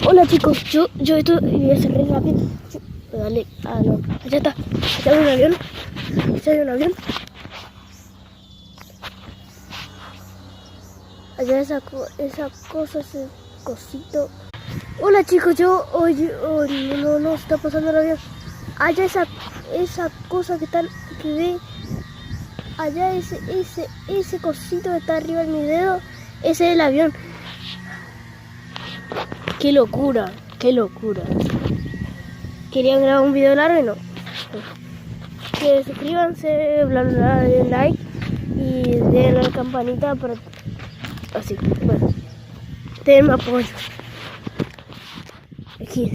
Hola chicos, yo esto voy a hacer re rápido. Dale, no, allá está. Allá hay un avión. Allá hay un avión. Allá esa cosa, ese cosito. Hola chicos, hoy no está pasando el avión. Allá esa cosa que ve. Allá ese cosito que está arriba de mi dedo, ese es el avión. Qué locura, qué locura. Querían grabar un video largo y no. Que suscríbanse, bla bla, den like y den la campanita para así. Bueno, denme apoyo. Aquí.